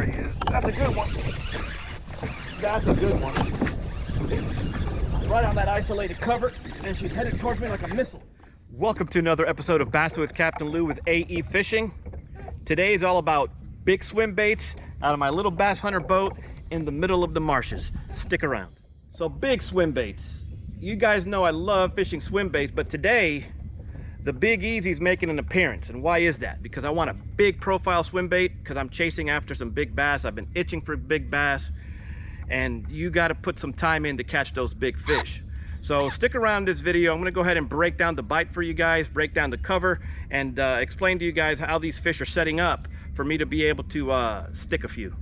There he is. That's a good one. That's a good one. Right on that isolated cover, and she's headed towards me like a missile. Welcome to another episode of Bassin' with Captain Lou with AE Fishing. Today is all about big swim baits out of my little bass hunter boat in the middle of the marshes. Stick around. So big swim baits. You guys know I love fishing swim baits, but today the Big Easy's making an appearance. And why is that? Because I want a big profile swim bait because I'm chasing after some big bass. I've been itching for big bass, and you got to put some time in to catch those big fish. So stick around this video. I'm going to go ahead and break down the bite for you guys, break down the cover, and explain to you guys how these fish are setting up for me to be able to stick a few.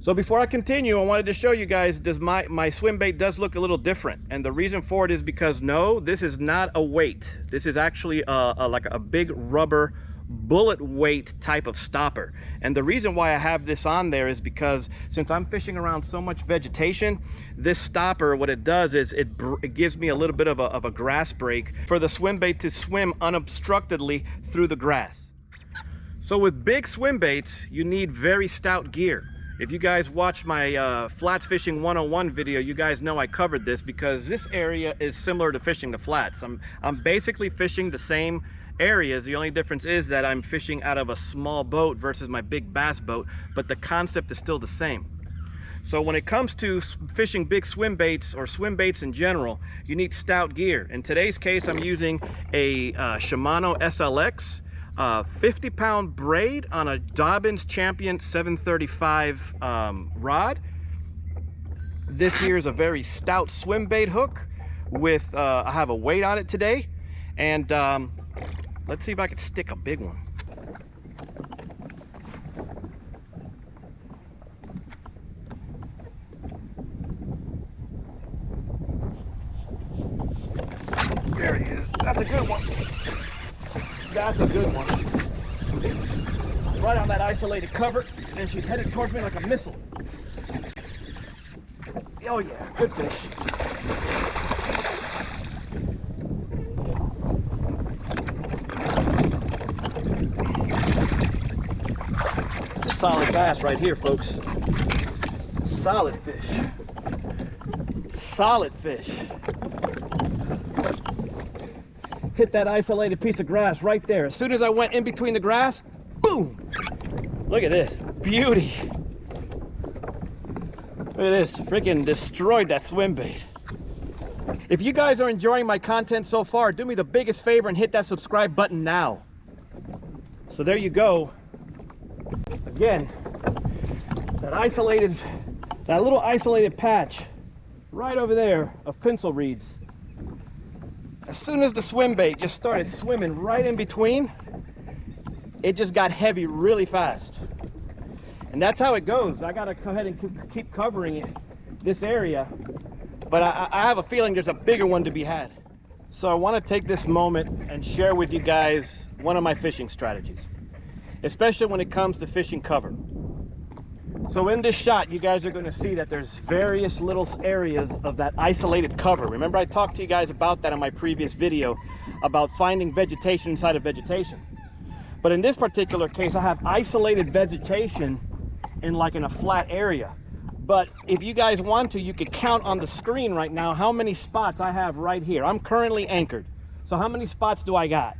So before I continue, I wanted to show you guys, my swim bait does look a little different. And the reason for it is because no, this is not a weight. This is actually like a big rubber bullet weight type of stopper. And the reason why I have this on there is because since I'm fishing around so much vegetation, this stopper, what it does is it gives me a little bit of a grass break for the swim bait to swim unobstructedly through the grass. So with big swim baits, you need very stout gear. If you guys watch my flats fishing 101 video, you guys know I covered this because this area is similar to fishing the flats. I'm basically fishing the same areas. The only difference is that I'm fishing out of a small boat versus my big bass boat, but the concept is still the same. So when it comes to fishing big swim baits or swim baits in general, you need stout gear. In today's case, I'm using a Shimano SLX 50-pound braid on a Dobbins Champion 735 rod. This here is a very stout swim bait hook with I have a weight on it today, and let's see if I can stick a big one. There he is. That's a good one. That's a good one. Right on that isolated cover, and she's headed towards me like a missile. Oh yeah, good fish. It's a solid bass right here, folks. Solid fish. Solid fish. Hit that isolated piece of grass right there. As soon as I went in between the grass, boom! Look at this beauty. Look at this, freaking destroyed that swim bait. If you guys are enjoying my content so far, do me the biggest favor and hit that subscribe button now. So there you go. Again, that little isolated patch right over there of pencil reeds. As soon as the swim bait just started swimming right in between, it just got heavy really fast. And that's how it goes. I gotta go ahead and keep covering it, this area, but I have a feeling there's a bigger one to be had. So I want to take this moment and share with you guys one of my fishing strategies, especially when it comes to fishing cover. So in this shot, you guys are going to see that there's various little areas of that isolated cover. Remember, I talked to you guys about that in my previous video about finding vegetation inside of vegetation. But in this particular case, I have isolated vegetation in a flat area. But if you guys want to, you could count on the screen right now how many spots I have right here. I'm currently anchored. So how many spots do I got?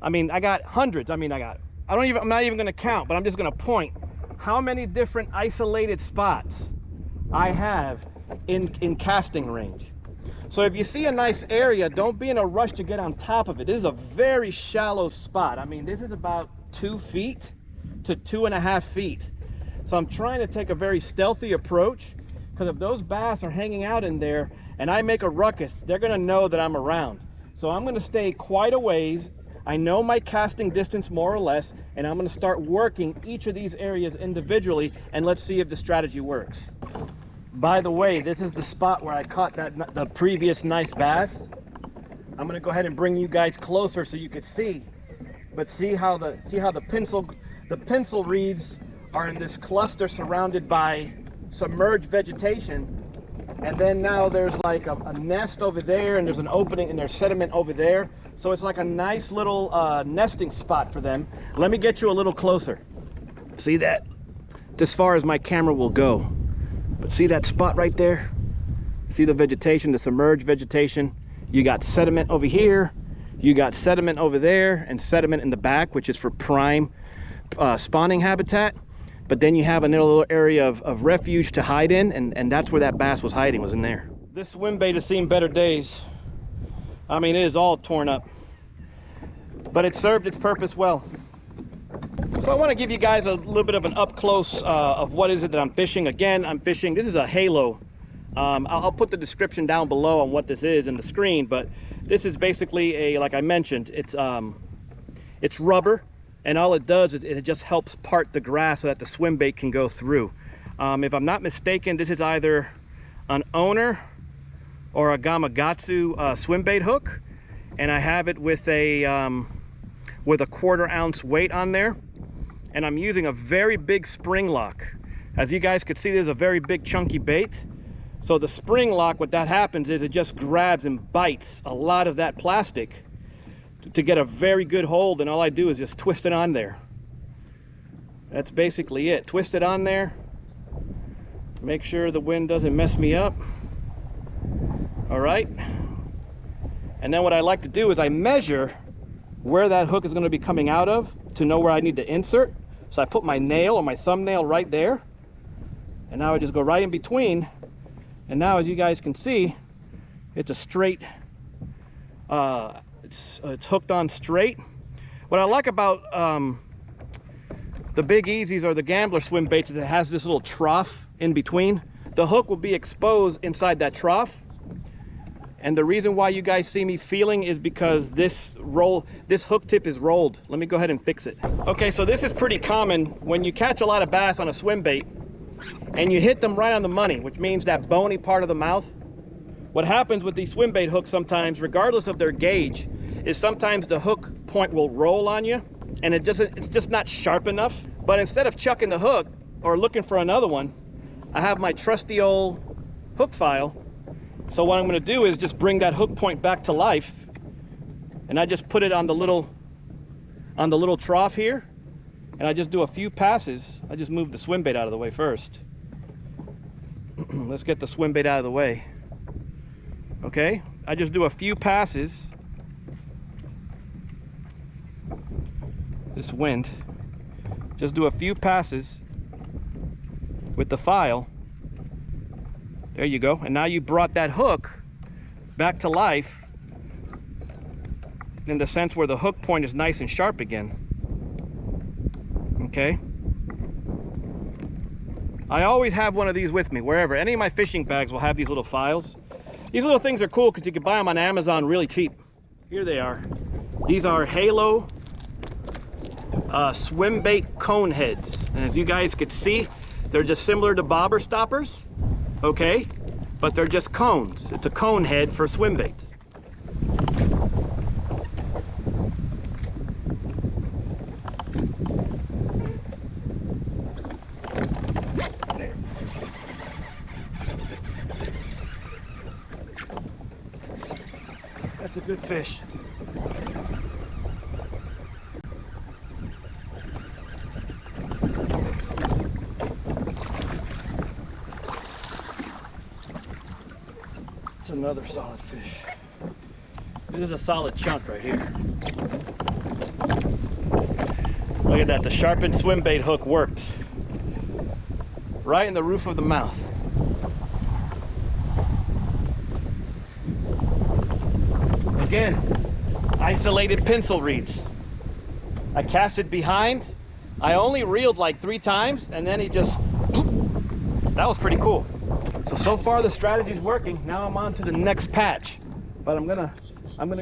I mean, I got hundreds. I'm not even going to count, but I'm just going to point how many different isolated spots I have in casting range. So if you see a nice area, don't be in a rush to get on top of it. This is a very shallow spot. I mean, this is about 2 feet to 2.5 feet. So I'm trying to take a very stealthy approach, because if those bass are hanging out in there and I make a ruckus, they're going to know that I'm around. So I'm going to stay quite a ways. I know my casting distance more or less, and I'm going to start working each of these areas individually, and let's see if the strategy works. By the way, this is the spot where I caught the previous nice bass. I'm going to go ahead and bring you guys closer so you could see, but see how the pencil reeds are in this cluster surrounded by submerged vegetation. And then now there's like a nest over there, and there's an opening, and there's sediment over there. So it's like a nice little nesting spot for them. Let me get you a little closer. See that? as far as my camera will go. But see that spot right there? See the vegetation, the submerged vegetation? You got sediment over here, you got sediment over there, and sediment in the back, which is for prime spawning habitat. But then you have a little area of refuge to hide in, and that's where that bass was hiding, was in there. This swim bait has seen better days. I mean, it is all torn up, but it served its purpose well. So I want to give you guys a little bit of an up close of what is it that I'm fishing. Again, I'm fishing, this is a halo. I'll put the description down below on what this is in the screen, but this is basically like I mentioned, it's rubber, and all it does is it just helps part the grass so that the swim bait can go through. If I'm not mistaken, this is either an owner or a Gamakatsu swim bait hook, and I have it with a 1/4 ounce weight on there, and I'm using a very big spring lock. As you guys could see, there's a very big chunky bait. So the spring lock, what that happens is it just grabs and bites a lot of that plastic to get a very good hold, and all I do is just twist it on there. That's basically it. Twist it on there. Make sure the wind doesn't mess me up. All right. And then what I like to do is I measure where that hook is going to be coming out of to know where I need to insert. So I put my nail or my thumbnail right there, and now I just go right in between. And now, as you guys can see, it's a straight, it's hooked on straight. What I like about the Big Easies or the Gambler swim baits is it has this little trough in between. The hook will be exposed inside that trough. And the reason why you guys see me feeling is because this hook tip is rolled. Let me go ahead and fix it. Okay, so this is pretty common when you catch a lot of bass on a swim bait and you hit them right on the money, which means that bony part of the mouth. What happens with these swim bait hooks sometimes, regardless of their gauge, is sometimes the hook point will roll on you and it's just not sharp enough. But instead of chucking the hook or looking for another one, I have my trusty old hook file. So what I'm going to do is just bring that hook point back to life, and I just put it on the little trough here, and I just do a few passes. I just move the swim bait out of the way first. Let's get the swim bait out of the way. Okay, I just do a few passes. This wind. Just do a few passes with the file. There you go. And now you brought that hook back to life in the sense where the hook point is nice and sharp again. Okay. I always have one of these with me wherever. Any of my fishing bags will have these little files. These little things are cool because you can buy them on Amazon really cheap. Here they are. These are Halo swim bait cone heads. And as you guys could see, they're just similar to bobber stoppers. Okay, but they're just cones. It's a cone head for swim baits. There. That's a good fish. Another solid fish. This is a solid chunk right here. Look at that, the sharpened swim bait hook worked right in the roof of the mouth. Again, isolated pencil reeds. I cast it behind. I only reeled like 3 times, and then he just, that was pretty cool. So far the strategy's working. Now I'm on to the next patch, but I'm gonna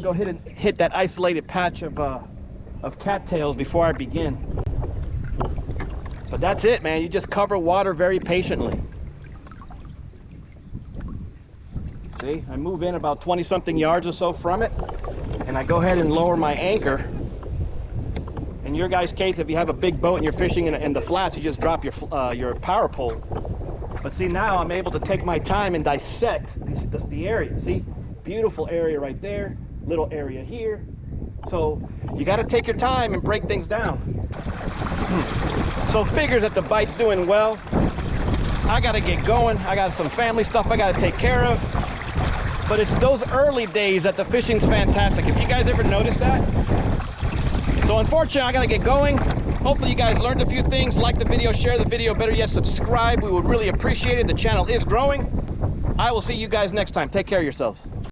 go ahead and hit that isolated patch of cattails before I begin. But that's it, man. You just cover water very patiently. See, I move in about 20-something yards or so from it, and I go ahead and lower my anchor. In your guys' case, if you have a big boat and you're fishing in the flats, you just drop your power pole. But see, now I'm able to take my time and dissect the area. See, beautiful area right there, little area here. So You got to take your time and break things down. So figures that the bite's doing well. I got to get going. I got some family stuff I got to take care of. But it's those early days that the fishing's fantastic. Have you guys ever noticed that? So unfortunately, I got to get going. Hopefully you guys learned a few things. Like the video, share the video, better yet, subscribe. We would really appreciate it. The channel is growing. I will see you guys next time. Take care of yourselves.